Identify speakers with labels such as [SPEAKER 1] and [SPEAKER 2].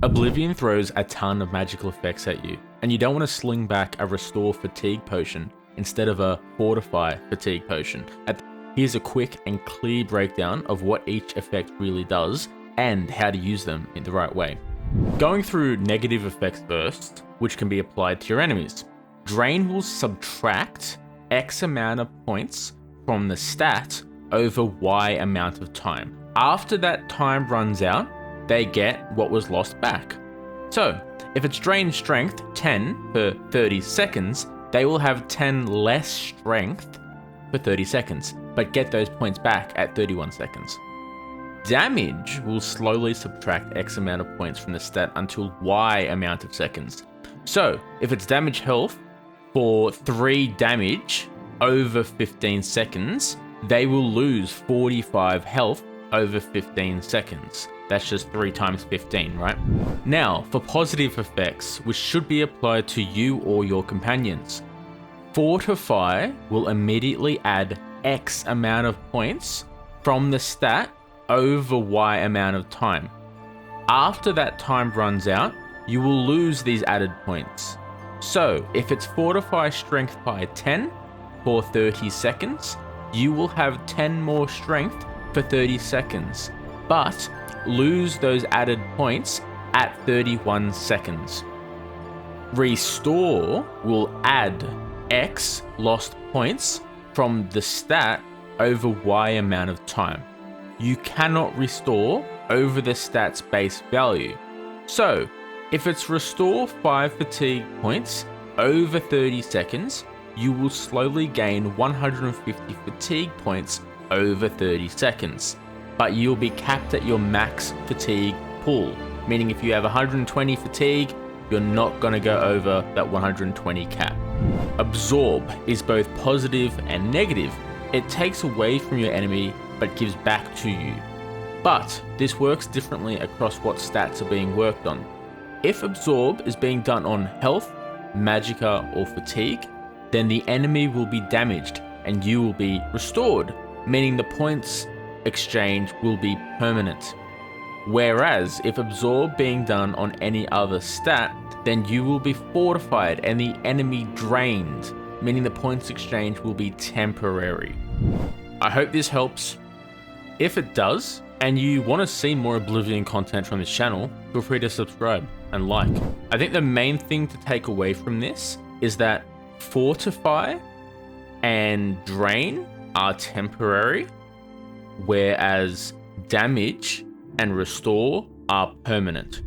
[SPEAKER 1] Oblivion throws a ton of magical effects at you, and you don't want to sling back a restore fatigue potion instead of a fortify fatigue potion. Here's a quick and clear breakdown of what each effect really does and how to use them in the right way. Going through negative effects first, which can be applied to your enemies. Drain will subtract X amount of points from the stat over Y amount of time. After that time runs out, they get what was lost back. So, if it's drain strength 10 for 30 seconds, they will have 10 less strength for 30 seconds, but get those points back at 31 seconds. Damage will slowly subtract X amount of points from the stat until Y amount of seconds. So, if it's damage health for 3 damage over 15 seconds, they will lose 45 health over 15 seconds. That's just 3 times 15, right? Now, for positive effects, which should be applied to you or your companions. Fortify will immediately add X amount of points from the stat over Y amount of time. After that time runs out, you will lose these added points. So, if it's Fortify strength by 10 for 30 seconds, you will have 10 more strength for 30 seconds, but lose those added points at 31 seconds. Restore will add X lost points from the stat over Y amount of time. You cannot restore over the stat's base value. So, if it's restore 5 fatigue points over 30 seconds, you will slowly gain 150 fatigue points over 30 seconds. But you'll be capped at your max fatigue pool, meaning if you have 120 fatigue, you're not going to go over that 120 cap. Absorb is both positive and negative. It takes away from your enemy, but gives back to you. But this works differently across what stats are being worked on. If Absorb is being done on health, magicka, or fatigue, then the enemy will be damaged and you will be restored, meaning the points exchange will be permanent. Whereas if Absorb being done on any other stat, then you will be fortified and the enemy drained, meaning the points exchange will be temporary. I hope this helps. If it does, and you want to see more Oblivion content from this channel, feel free to subscribe and like. I think the main thing to take away from this is that Fortify and Drain are temporary, whereas damage and restore are permanent.